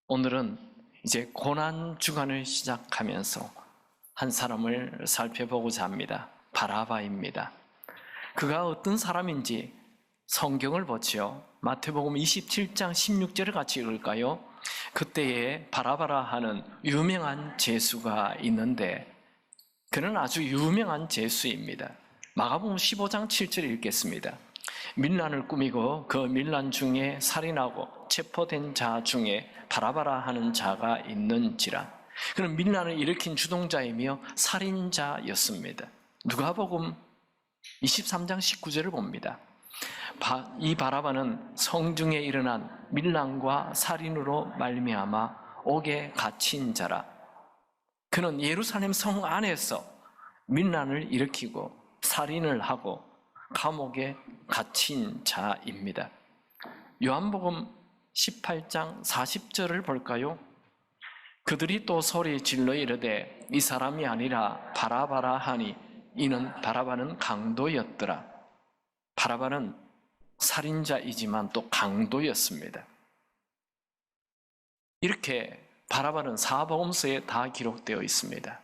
오늘은 이제 고난 주간을 시작하면서 한 사람을 살펴보고자 합니다. 바라바입니다. 그가 어떤 사람인지 성경을 보지요. 마태복음 27장 16절을 같이 읽을까요? 그때에 바라바라 하는 유명한 죄수가 있는데 그는 아주 유명한 죄수입니다. 마가복음 15장 7절 읽겠습니다. 밀란을 꾸미고 그 밀란 중에 살인하고 체포된 자 중에 바라바라 하는 자가 있는지라. 그는 밀란을 일으킨 주동자이며 살인자였습니다. 누가복음 23장 19절을 봅니다. 이 바라바는 성중에 일어난 밀란과 살인으로 말미암아 옥에 갇힌 자라. 그는 예루살렘 성 안에서 밀란을 일으키고 살인을 하고 감옥에 갇힌 자입니다. 요한복음 18장 40절을 볼까요? 그들이 또 소리 질러 이르되 이 사람이 아니라 바라바라 하니 이는 바라바는 강도였더라. 바라바는 살인자이지만 또 강도였습니다. 이렇게 바라바는 사복음서에 다 기록되어 있습니다.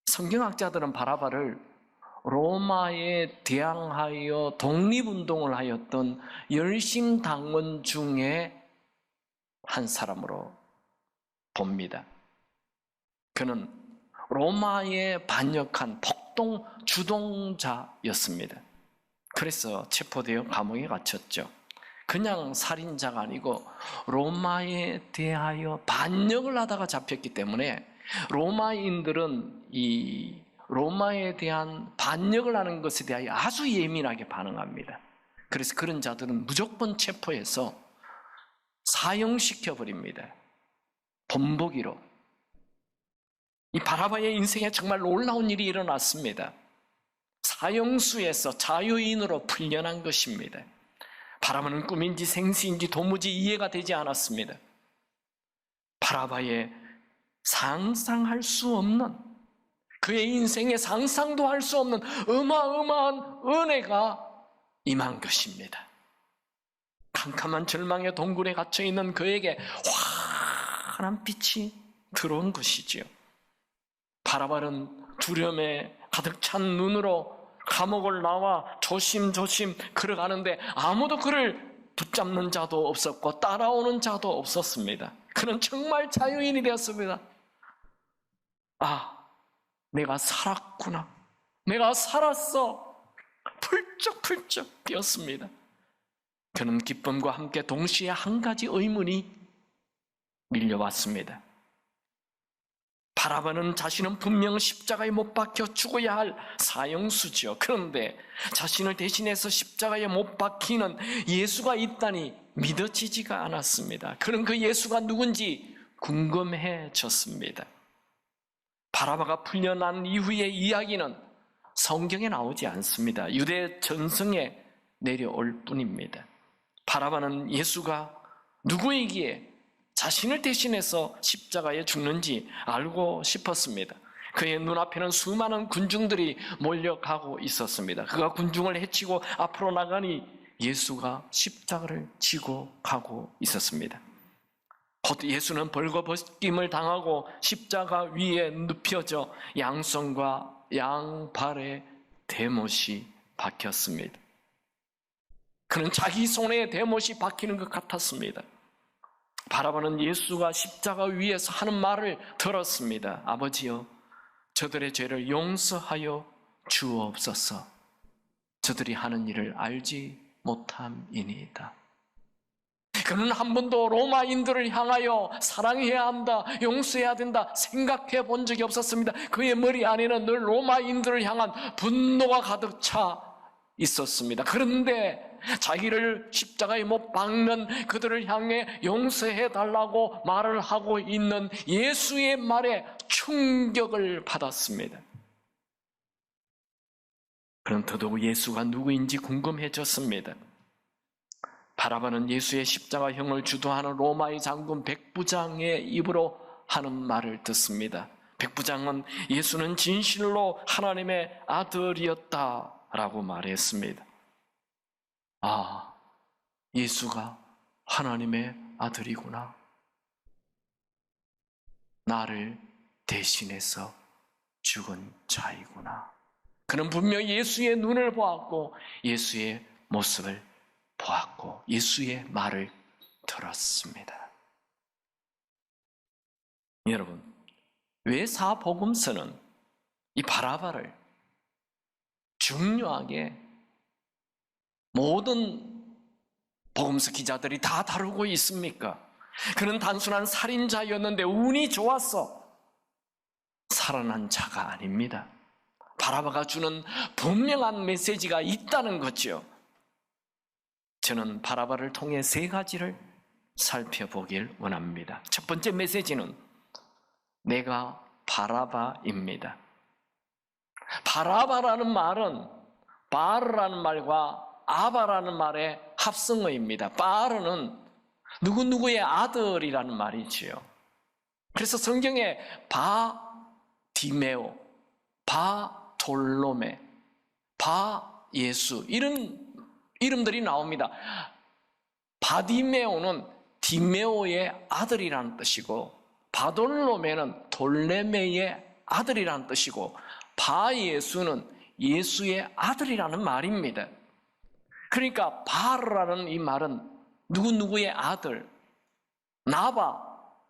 성경학자들은 바라바를 로마에 대항하여 독립운동을 하였던 열심당원 중에 한 사람으로 봅니다. 그는 로마에 반역한 폭동 주동자였습니다. 그래서 체포되어 감옥에 갇혔죠. 그냥 살인자가 아니고 로마에 대하여 반역을 하다가 잡혔기 때문에 로마인들은 이 로마에 대한 반역을 하는 것에 대하여 아주 예민하게 반응합니다. 그래서 그런 자들은 무조건 체포해서 사형시켜버립니다. 본보기로. 이 바라바의 인생에 정말 놀라운 일이 일어났습니다. 사형수에서 자유인으로 풀려난 것입니다. 바라바는 꿈인지 생시인지 도무지 이해가 되지 않았습니다. 바라바의 상상할 수 없는, 그의 인생에 상상도 할 수 없는 어마어마한 은혜가 임한 것입니다. 캄캄한 절망의 동굴에 갇혀있는 그에게 환한 빛이 들어온 것이지요. 바라바는 두려움에 가득 찬 눈으로 감옥을 나와 조심조심 걸어가는데 아무도 그를 붙잡는 자도 없었고 따라오는 자도 없었습니다. 그는 정말 자유인이 되었습니다. 아, 내가 살았구나. 내가 살았어. 펄쩍펄쩍 뛰었습니다. 그는 기쁨과 함께 동시에 한 가지 의문이 밀려왔습니다. 바라바는 자신은 분명 십자가에 못 박혀 죽어야 할 사형수죠. 그런데 자신을 대신해서 십자가에 못 박히는 예수가 있다니 믿어지지가 않았습니다. 그는 그 예수가 누군지 궁금해졌습니다. 바라바가 풀려난 이후의 이야기는 성경에 나오지 않습니다. 유대 전승에 내려올 뿐입니다. 바라바는 예수가 누구이기에 자신을 대신해서 십자가에 죽는지 알고 싶었습니다. 그의 눈앞에는 수많은 군중들이 몰려가고 있었습니다. 그가 군중을 해치고 앞으로 나가니 예수가 십자가를 지고 가고 있었습니다. 곧 예수는 벌거벗김을 당하고 십자가 위에 눕혀져 양손과 양발에 대못이 박혔습니다. 그는 자기 손에 대못이 박히는 것 같았습니다. 바라바는 예수가 십자가 위에서 하는 말을 들었습니다. 아버지여, 저들의 죄를 용서하여 주옵소서. 저들이 하는 일을 알지 못함이니이다. 그는 한 번도 로마인들을 향하여 사랑해야 한다, 용서해야 된다 생각해 본 적이 없었습니다. 그의 머리 안에는 늘 로마인들을 향한 분노가 가득 차 있었습니다. 그런데 자기를 십자가에 못 박는 그들을 향해 용서해 달라고 말을 하고 있는 예수의 말에 충격을 받았습니다. 그는 더더욱 예수가 누구인지 궁금해졌습니다. 바라바는 예수의 십자가형을 주도하는 로마의 장군 백부장의 입으로 하는 말을 듣습니다. 백부장은 예수는 진실로 하나님의 아들이었다라고 말했습니다. 아, 예수가 하나님의 아들이구나. 나를 대신해서 죽은 자이구나. 그는 분명히 예수의 눈을 보았고 예수의 모습을 보았고 예수의 말을 들었습니다. 여러분, 왜 사복음서는 이 바라바를 중요하게 모든 복음서 기자들이 다 다루고 있습니까? 그는 단순한 살인자였는데 운이 좋았어 살아난 자가 아닙니다. 바라바가 주는 분명한 메시지가 있다는 거죠. 저는 바라바를 통해 세 가지를 살펴보길 원합니다. 첫 번째 메시지는 내가 바라바입니다. 바라바라는 말은 바르라는 말과 아바라는 말의 합성어입니다. 바르는 누구누구의 아들이라는 말이지요. 그래서 성경에 바디메오, 바돌로메, 바예수 이런 이름들이 나옵니다. 바디메오는 디메오의 아들이라는 뜻이고 바돌로메는 돌레메의 아들이라는 뜻이고 바예수는 예수의 아들이라는 말입니다. 그러니까 바르라는 이 말은 누구누구의 아들, 나바,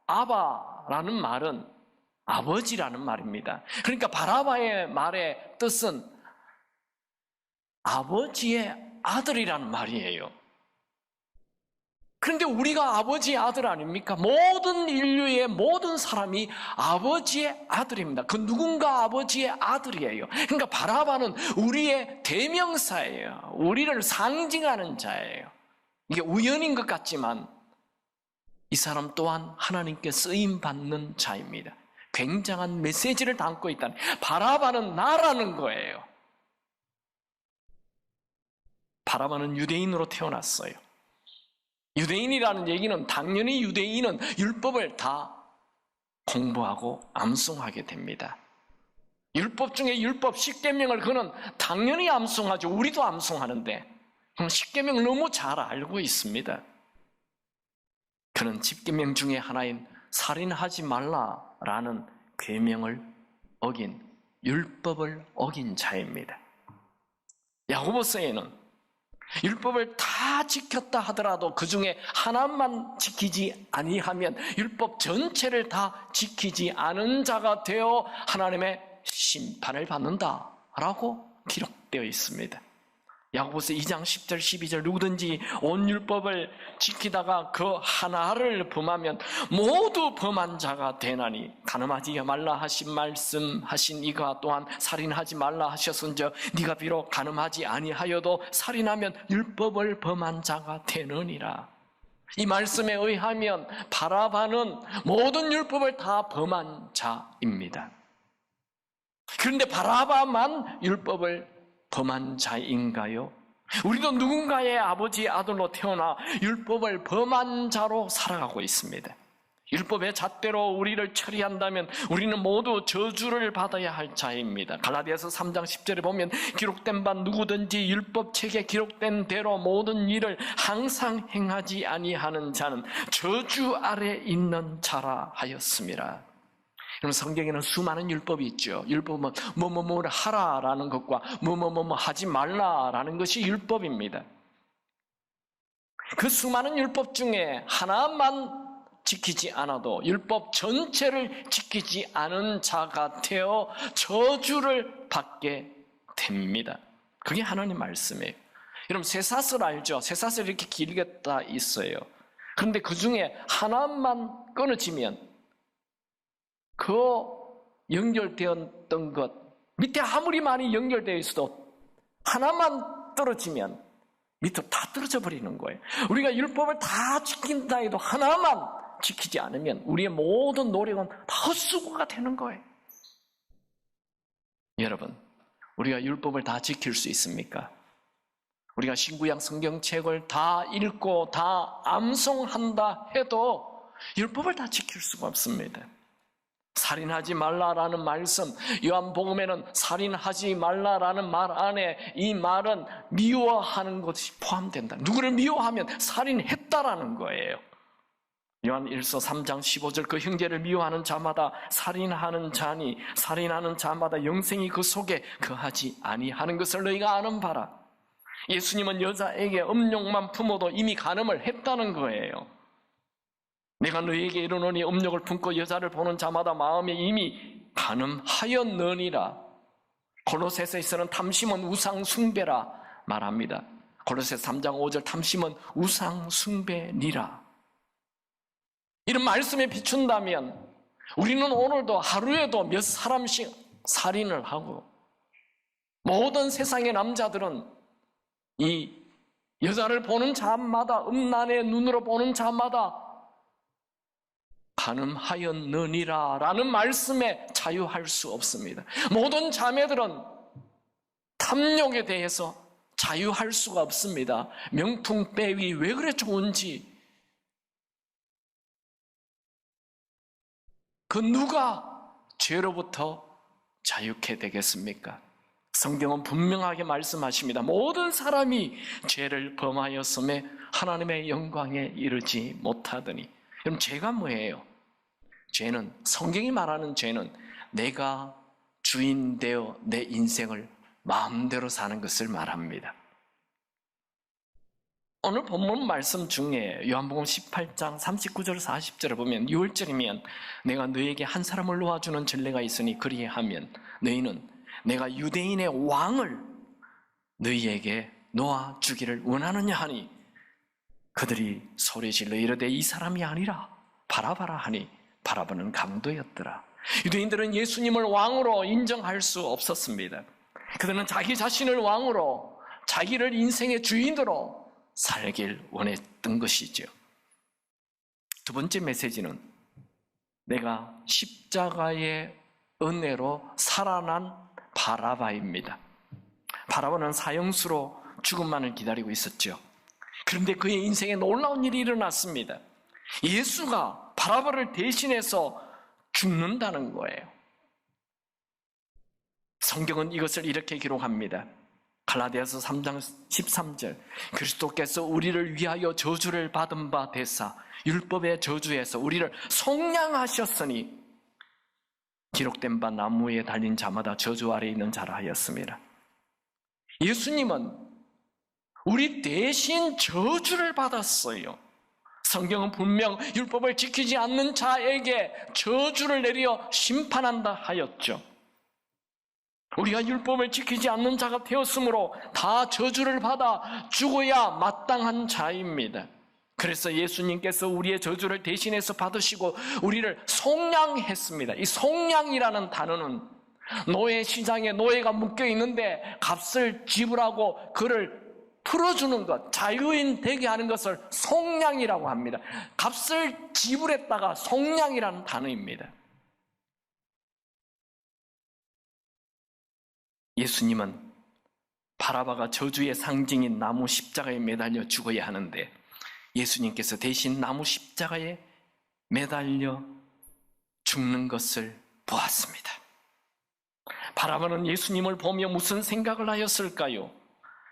아바라는 말은 아버지라는 말입니다. 그러니까 바라바의 말의 뜻은 아버지의 아들이라는 말이에요. 그런데 우리가 아버지의 아들 아닙니까? 모든 인류의 모든 사람이 아버지의 아들입니다. 그 누군가 아버지의 아들이에요. 그러니까 바라바는 우리의 대명사예요. 우리를 상징하는 자예요. 이게 우연인 것 같지만 이 사람 또한 하나님께 쓰임받는 자입니다. 굉장한 메시지를 담고 있다는, 바라바는 나라는 거예요. 바라바는 유대인으로 태어났어요. 유대인이라는 얘기는 당연히 유대인은 율법을 다 공부하고 암송하게 됩니다. 율법 중에 율법 10계명을 그는 당연히 암송하죠. 우리도 암송하는데 10계명을 너무 잘 알고 있습니다. 그는 10계명 중에 하나인 살인하지 말라라는 계명을 어긴, 율법을 어긴 자입니다. 야고보서에는 율법을 다 지켰다 하더라도 그 중에 하나만 지키지 아니하면 율법 전체를 다 지키지 않은 자가 되어 하나님의 심판을 받는다라고 기록되어 있습니다. 야고보서 2장 10절 12절 누구든지 온 율법을 지키다가 그 하나를 범하면 모두 범한 자가 되나니 간음하지 말라 하신 말씀하신 이가 또한 살인하지 말라 하셨은즉 네가 비록 간음하지 아니하여도 살인하면 율법을 범한 자가 되느니라. 이 말씀에 의하면 바라바는 모든 율법을 다 범한 자입니다. 그런데 바라바만 율법을 범한 자인가요? 우리도 누군가의 아버지의 아들로 태어나 율법을 범한 자로 살아가고 있습니다. 율법의 잣대로 우리를 처리한다면 우리는 모두 저주를 받아야 할 자입니다. 갈라디아서 3장 10절에 보면 기록된 바 누구든지 율법책에 기록된 대로 모든 일을 항상 행하지 아니하는 자는 저주 아래 있는 자라 하였습니다. 그럼 성경에는 수많은 율법이 있죠. 율법은 뭐뭐뭐를 하라라는 것과 뭐뭐뭐 하지 말라라는 것이 율법입니다. 그 수많은 율법 중에 하나만 지키지 않아도 율법 전체를 지키지 않은 자가 되어 저주를 받게 됩니다. 그게 하나님 말씀이에요. 여러분 쇠사슬 알죠? 쇠사슬 이렇게 길게 다 있어요. 그런데 그 중에 하나만 끊어지면 그 연결되었던 것 밑에 아무리 많이 연결되어 있어도 하나만 떨어지면 밑으로 다 떨어져 버리는 거예요. 우리가 율법을 다 지킨다 해도 하나만 지키지 않으면 우리의 모든 노력은 다 헛수고가 되는 거예요. 여러분, 우리가 율법을 다 지킬 수 있습니까? 우리가 신구약 성경책을 다 읽고 다 암송한다 해도 율법을 다 지킬 수가 없습니다. 살인하지 말라라는 말씀, 요한복음에는 살인하지 말라라는 말 안에 이 말은 미워하는 것이 포함된다. 누구를 미워하면 살인했다라는 거예요. 요한 1서 3장 15절 그 형제를 미워하는 자마다 살인하는 자니 살인하는 자마다 영생이 그 속에 거하지 아니하는 것을 너희가 아는 바라. 예수님은 여자에게 음욕만 품어도 이미 간음을 했다는 거예요. 내가 너희에게 이르노니 음욕을 품고 여자를 보는 자마다 마음에 이미 간음하였느니라. 골로새서에서는 탐심은 우상 숭배라 말합니다. 골로새서 3장 5절 탐심은 우상 숭배니라. 이런 말씀에 비춘다면 우리는 오늘도 하루에도 몇 사람씩 살인을 하고 모든 세상의 남자들은 이 여자를 보는 자마다 음란의 눈으로 보는 자마다 간음하였느니라 라는 말씀에 자유할 수 없습니다. 모든 자매들은 탐욕에 대해서 자유할 수가 없습니다. 명품 백이 왜 그래 좋은지 그 누가 죄로부터 자유케 되겠습니까? 성경은 분명하게 말씀하십니다. 모든 사람이 죄를 범하였음에 하나님의 영광에 이르지 못하더니. 그럼 죄가 뭐예요? 죄는, 성경이 말하는 죄는 내가 주인 되어 내 인생을 마음대로 사는 것을 말합니다. 오늘 본문 말씀 중에 요한복음 18장 39절 40절을 보면 6월절이면 내가 너에게 한 사람을 놓아주는 전례가 있으니 그리하면 너희는 내가 유대인의 왕을 너희에게 놓아주기를 원하느냐 하니 그들이 소리질러 이르되 이 사람이 아니라 바라바라 하니 바라바는 강도였더라. 유대인들은 예수님을 왕으로 인정할 수 없었습니다. 그들은 자기 자신을 왕으로 자기를 인생의 주인으로 살길 원했던 것이죠. 두 번째 메시지는 내가 십자가의 은혜로 살아난 바라바입니다. 바라바는 사형수로 죽음만을 기다리고 있었죠. 그런데 그의 인생에 놀라운 일이 일어났습니다. 예수가 바라바를 대신해서 죽는다는 거예요. 성경은 이것을 이렇게 기록합니다. 갈라디아서 3장 13절 그리스도께서 우리를 위하여 저주를 받은 바 되사 율법의 저주에서 우리를 속량하셨으니 기록된 바 나무 위에 달린 자마다 저주 아래 있는 자라 하였습니다. 예수님은 우리 대신 저주를 받았어요. 성경은 분명 율법을 지키지 않는 자에게 저주를 내려 심판한다 하였죠. 우리가 율법을 지키지 않는 자가 되었으므로 다 저주를 받아 죽어야 마땅한 자입니다. 그래서 예수님께서 우리의 저주를 대신해서 받으시고 우리를 속량했습니다. 이 속량이라는 단어는 노예 시장에 노예가 묶여 있는데 값을 지불하고 그를 풀어주는 것, 자유인 되게 하는 것을 속량이라고 합니다. 값을 지불했다가 속량이라는 단어입니다. 예수님은 바라바가 저주의 상징인 나무 십자가에 매달려 죽어야 하는데 예수님께서 대신 나무 십자가에 매달려 죽는 것을 보았습니다. 바라바는 예수님을 보며 무슨 생각을 하였을까요?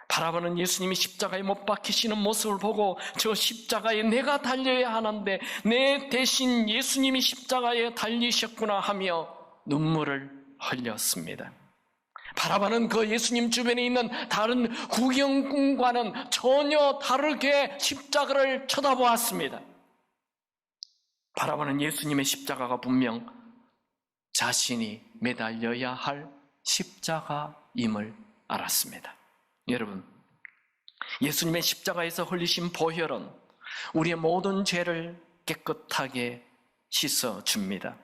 바라바는 예수님이 십자가에 못 박히시는 모습을 보고 저 십자가에 내가 달려야 하는데 내 대신 예수님이 십자가에 달리셨구나 하며 눈물을 흘렸습니다. 바라바는 그 예수님 주변에 있는 다른 구경꾼과는 전혀 다르게 십자가를 쳐다보았습니다. 바라바는 예수님의 십자가가 분명 자신이 매달려야 할 십자가임을 알았습니다. 여러분, 예수님의 십자가에서 흘리신 보혈은 우리의 모든 죄를 깨끗하게 씻어줍니다.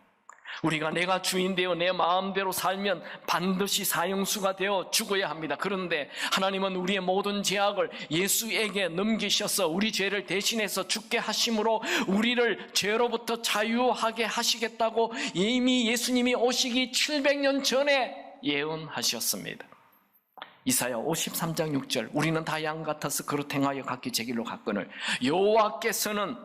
우리가 내가 주인 되어 내 마음대로 살면 반드시 사형수가 되어 죽어야 합니다. 그런데 하나님은 우리의 모든 죄악을 예수에게 넘기셔서 우리 죄를 대신해서 죽게 하심으로 우리를 죄로부터 자유하게 하시겠다고 이미 예수님이 오시기 700년 전에 예언하셨습니다. 이사야 53장 6절 우리는 다 양 같아서 그릇 행하여 각기 제 길로 갔거늘 여호와께서는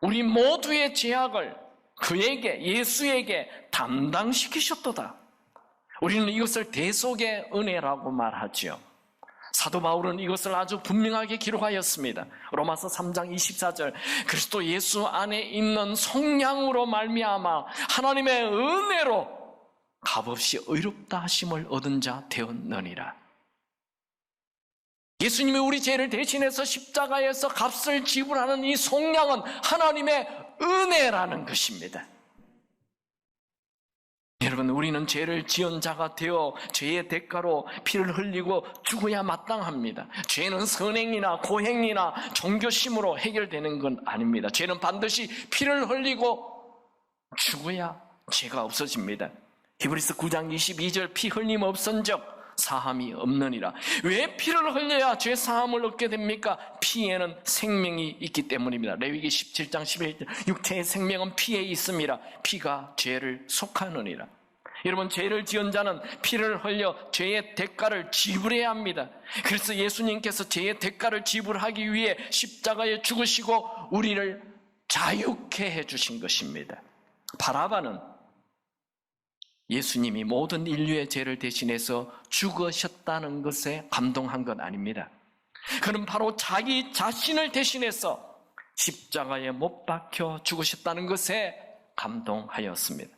우리 모두의 죄악을 그에게 예수에게 담당시키셨도다. 우리는 이것을 대속의 은혜라고 말하죠. 사도 바울은 이것을 아주 분명하게 기록하였습니다. 로마서 3장 24절, 그리스도 예수 안에 있는 성량으로 말미암아 하나님의 은혜로 값없이 의롭다 하심을 얻은 자 되었느니라. 예수님이 우리 죄를 대신해서 십자가에서 값을 지불하는 이 속량은 하나님의 은혜라는 것입니다. 여러분, 우리는 죄를 지은 자가 되어 죄의 대가로 피를 흘리고 죽어야 마땅합니다. 죄는 선행이나 고행이나 종교심으로 해결되는 건 아닙니다. 죄는 반드시 피를 흘리고 죽어야 죄가 없어집니다. 히브리서 9장 22절, 피 흘림 없은즉 사함이 없느니라. 왜 피를 흘려야 죄 사함을 얻게 됩니까? 피에는 생명이 있기 때문입니다. 레위기 17장 11절, 육체의 생명은 피에 있음이라. 피가 죄를 속하느니라. 여러분, 죄를 지은 자는 피를 흘려 죄의 대가를 지불해야 합니다. 그래서 예수님께서 죄의 대가를 지불하기 위해 십자가에 죽으시고 우리를 자유케 해주신 것입니다. 바라바는 예수님이 모든 인류의 죄를 대신해서 죽으셨다는 것에 감동한 것 아닙니다. 그는 바로 자기 자신을 대신해서 십자가에 못 박혀 죽으셨다는 것에 감동하였습니다.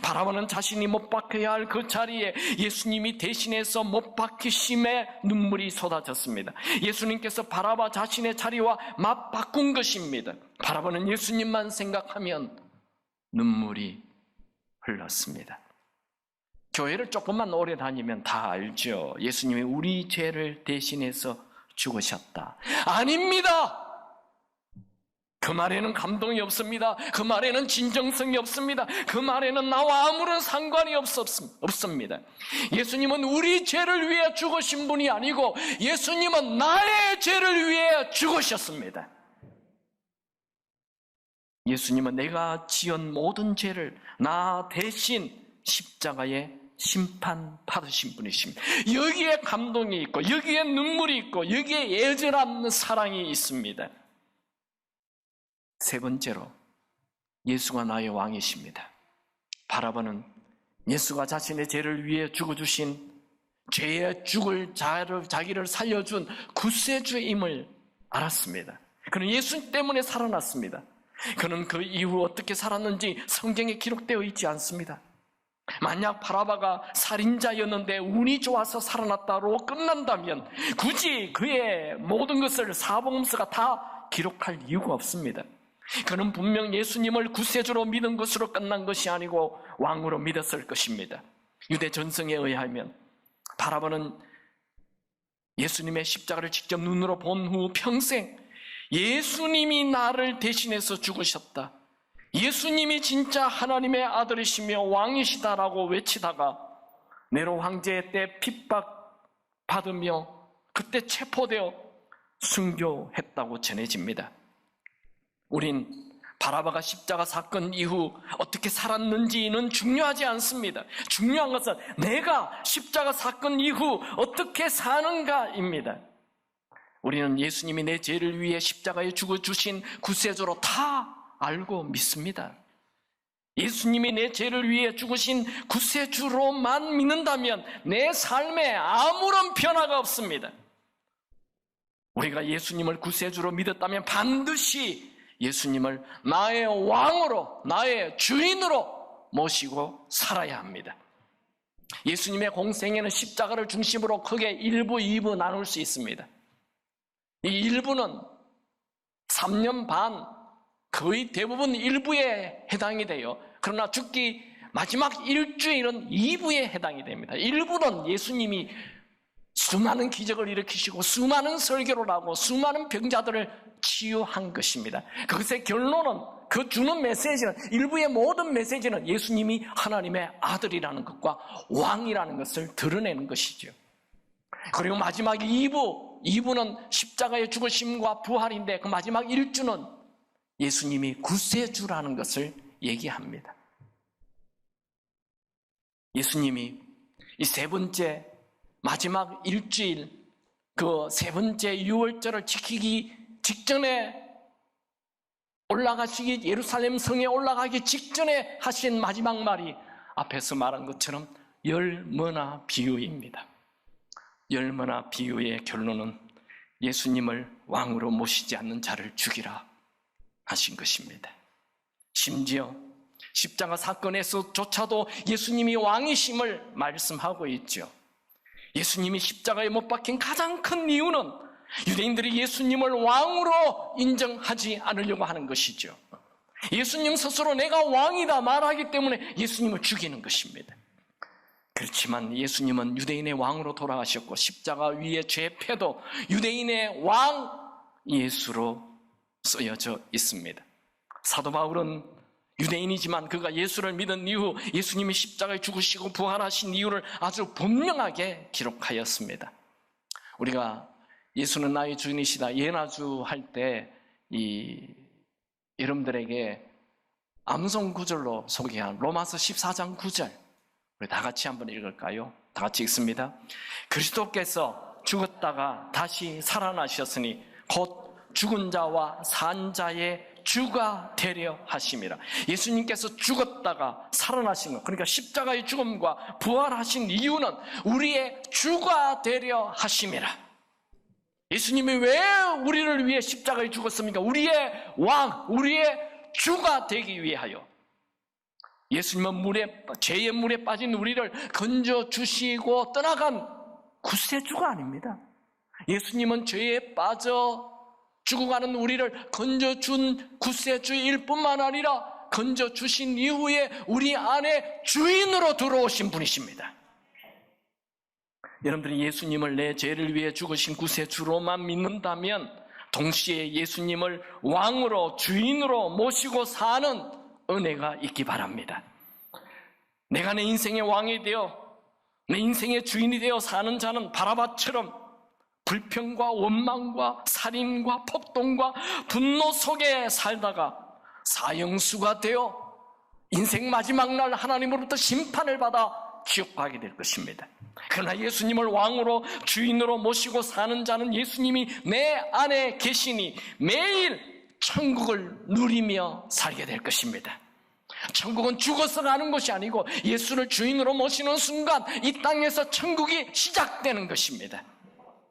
바라바는 자신이 못 박혀야 할 그 자리에 예수님이 대신해서 못 박히심에 눈물이 쏟아졌습니다. 예수님께서 바라바 자신의 자리와 맞바꾼 것입니다. 바라바는 예수님만 생각하면 눈물이 흘렀습니다. 교회를 조금만 오래 다니면 다 알죠. 예수님이 우리 죄를 대신해서 죽으셨다. 아닙니다. 그 말에는 감동이 없습니다. 그 말에는 진정성이 없습니다. 그 말에는 나와 아무런 상관이 없습니다. 예수님은 우리 죄를 위해 죽으신 분이 아니고 예수님은 나의 죄를 위해 죽으셨습니다. 예수님은 내가 지은 모든 죄를 나 대신 십자가에 심판받으신 분이십니다. 여기에 감동이 있고 여기에 눈물이 있고 여기에 애절한 사랑이 있습니다. 세 번째로, 예수가 나의 왕이십니다. 바라바는 예수가 자신의 죄를 위해 죽어주신, 죄에 죽을 자기를 살려준 구세주임을 알았습니다. 그는 예수 때문에 살아났습니다. 그는 그 이후 어떻게 살았는지 성경에 기록되어 있지 않습니다. 만약 바라바가 살인자였는데 운이 좋아서 살아났다로 끝난다면 굳이 그의 모든 것을 사복음서가 다 기록할 이유가 없습니다. 그는 분명 예수님을 구세주로 믿은 것으로 끝난 것이 아니고 왕으로 믿었을 것입니다. 유대 전승에 의하면 바라바는 예수님의 십자가를 직접 눈으로 본 후 평생 예수님이 나를 대신해서 죽으셨다, 예수님이 진짜 하나님의 아들이시며 왕이시다라고 외치다가 네로 황제 때 핍박받으며 그때 체포되어 순교했다고 전해집니다. 우린 바라바가 십자가 사건 이후 어떻게 살았는지는 중요하지 않습니다. 중요한 것은 내가 십자가 사건 이후 어떻게 사는가입니다. 우리는 예수님이 내 죄를 위해 십자가에 죽어주신 구세주로 다 알고 믿습니다. 예수님이 내 죄를 위해 죽으신 구세주로만 믿는다면 내 삶에 아무런 변화가 없습니다. 우리가 예수님을 구세주로 믿었다면 반드시 예수님을 나의 왕으로, 나의 주인으로 모시고 살아야 합니다. 예수님의 공생애는 십자가를 중심으로 크게 1부, 2부 나눌 수 있습니다. 이 1부는 3년 반, 거의 대부분 1부에 해당이 돼요. 그러나 죽기 마지막 일주일은 2부에 해당이 됩니다. 1부는 예수님이 수많은 기적을 일으키시고 수많은 설교를 하고 수많은 병자들을 치유한 것입니다. 그것의 결론은, 그 주는 메시지는, 일부의 모든 메시지는 예수님이 하나님의 아들이라는 것과 왕이라는 것을 드러내는 것이죠. 그리고 마지막 2부는 십자가의 죽으심과 부활인데 그 마지막 1주는 예수님이 구세주라는 것을 얘기합니다. 예수님이 이 세 번째 마지막 일주일, 그 세 번째 유월절을 지키기 직전에 올라가시기, 예루살렘 성에 올라가기 직전에 하신 마지막 말이 앞에서 말한 것처럼 열머나 비유입니다. 열머나 비유의 결론은 예수님을 왕으로 모시지 않는 자를 죽이라 하신 것입니다. 심지어 십자가 사건에서조차도 예수님이 왕이심을 말씀하고 있죠. 예수님이 십자가에 못 박힌 가장 큰 이유는 유대인들이 예수님을 왕으로 인정하지 않으려고 하는 것이죠. 예수님 스스로 내가 왕이다 말하기 때문에 예수님을 죽이는 것입니다. 그렇지만 예수님은 유대인의 왕으로 돌아가셨고 십자가 위에 죄패도 유대인의 왕 예수로 쓰여져 있습니다. 사도 바울은 유대인이지만 그가 예수를 믿은 이후 예수님이 십자가에 죽으시고 부활하신 이유를 아주 분명하게 기록하였습니다. 우리가 예수는 나의 주인이시다 예나주 할 때 여러분들에게 암송 구절로 소개한 로마서 14장 9절 우리 다 같이 한번 읽을까요? 다 같이 읽습니다. 그리스도께서 죽었다가 다시 살아나셨으니 곧 죽은 자와 산 자의 주가 되려 하심이라. 예수님께서 죽었다가 살아나신 것, 그러니까 십자가의 죽음과 부활하신 이유는 우리의 주가 되려 하심이라. 예수님이 왜 우리를 위해 십자가에 죽었습니까? 우리의 왕, 우리의 주가 되기 위하여. 예수님은 죄의 물에 빠진 우리를 건져주시고 떠나간 구세주가 아닙니다. 예수님은 죄에 빠져 죽어가는 우리를 건져준 구세주일 뿐만 아니라 건져주신 이후에 우리 안에 주인으로 들어오신 분이십니다. 여러분들이 예수님을 내 죄를 위해 죽으신 구세주로만 믿는다면 동시에 예수님을 왕으로 주인으로 모시고 사는 은혜가 있기 바랍니다. 내가 내 인생의 왕이 되어 내 인생의 주인이 되어 사는 자는 바라바처럼 불평과 원망과 살인과 폭동과 분노 속에 살다가 사형수가 되어 인생 마지막 날 하나님으로부터 심판을 받아 지옥 가게 될 것입니다. 그러나 예수님을 왕으로 주인으로 모시고 사는 자는 예수님이 내 안에 계시니 매일 천국을 누리며 살게 될 것입니다. 천국은 죽어서 가는 것이 아니고 예수를 주인으로 모시는 순간 이 땅에서 천국이 시작되는 것입니다.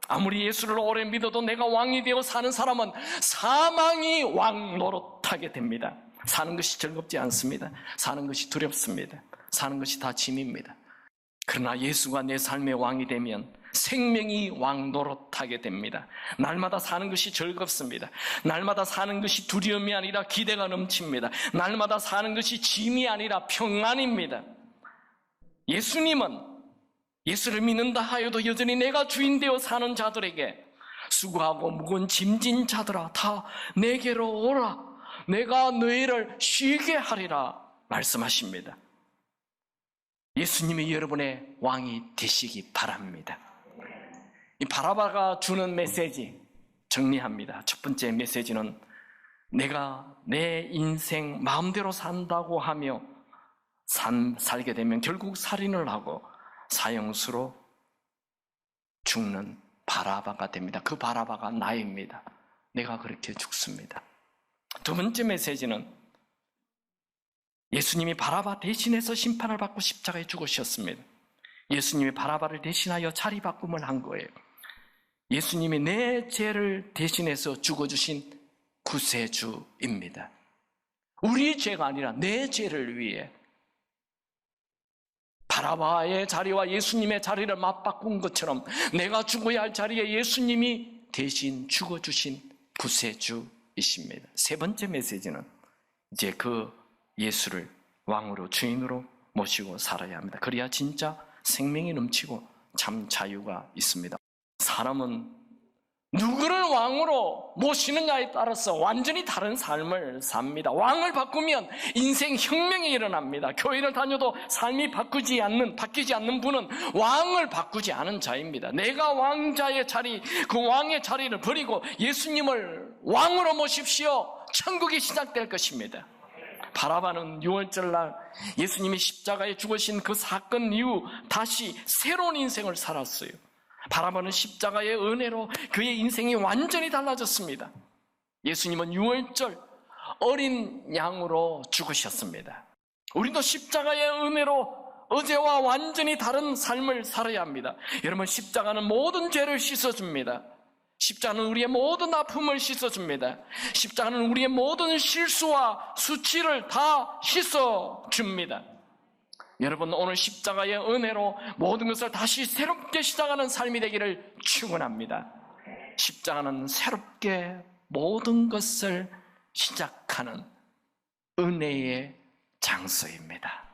아무리 예수를 오래 믿어도 내가 왕이 되어 사는 사람은 사망이 왕 노릇하게 됩니다. 사는 것이 즐겁지 않습니다. 사는 것이 두렵습니다. 사는 것이 다 짐입니다. 그러나 예수가 내 삶의 왕이 되면 생명이 왕 노릇하게 됩니다. 날마다 사는 것이 즐겁습니다. 날마다 사는 것이 두려움이 아니라 기대가 넘칩니다. 날마다 사는 것이 짐이 아니라 평안입니다. 예수님은 예수를 믿는다 하여도 여전히 내가 주인 되어 사는 자들에게 수고하고 무거운 짐진 자들아 다 내게로 오라 내가 너희를 쉬게 하리라 말씀하십니다. 예수님이 여러분의 왕이 되시기 바랍니다. 이 바라바가 주는 메시지 정리합니다. 첫 번째 메시지는 내가 내 인생 마음대로 산다고 하며 살게 되면 결국 살인을 하고 사형수로 죽는 바라바가 됩니다. 그 바라바가 나입니다. 내가 그렇게 죽습니다. 두 번째 메시지는 예수님이 바라바 대신해서 심판을 받고 십자가에 죽으셨습니다. 예수님이 바라바를 대신하여 자리바꿈을 한 거예요. 예수님이 내 죄를 대신해서 죽어주신 구세주입니다. 우리 죄가 아니라 내 죄를 위해 바라바의 자리와 예수님의 자리를 맞바꾼 것처럼 내가 죽어야 할 자리에 예수님이 대신 죽어주신 구세주이십니다. 세 번째 메시지는 이제 그 예수를 왕으로 주인으로 모시고 살아야 합니다. 그래야 진짜 생명이 넘치고 참 자유가 있습니다. 사람은 누구를 왕으로 모시느냐에 따라서 완전히 다른 삶을 삽니다. 왕을 바꾸면 인생 혁명이 일어납니다. 교회를 다녀도 삶이 바뀌지 않는 분은 왕을 바꾸지 않은 자입니다. 내가 왕자의 자리, 그 왕의 자리를 버리고 예수님을 왕으로 모십시오. 천국이 시작될 것입니다. 바라바는 6월절 날 예수님이 십자가에 죽으신 그 사건 이후 다시 새로운 인생을 살았어요. 바라바는 십자가의 은혜로 그의 인생이 완전히 달라졌습니다. 예수님은 6월절 어린 양으로 죽으셨습니다. 우리도 십자가의 은혜로 어제와 완전히 다른 삶을 살아야 합니다. 여러분, 십자가는 모든 죄를 씻어줍니다. 십자가는 우리의 모든 아픔을 씻어줍니다. 십자가는 우리의 모든 실수와 수치를 다 씻어줍니다. 여러분, 오늘 십자가의 은혜로 모든 것을 다시 새롭게 시작하는 삶이 되기를 축원합니다. 십자가는 새롭게 모든 것을 시작하는 은혜의 장소입니다.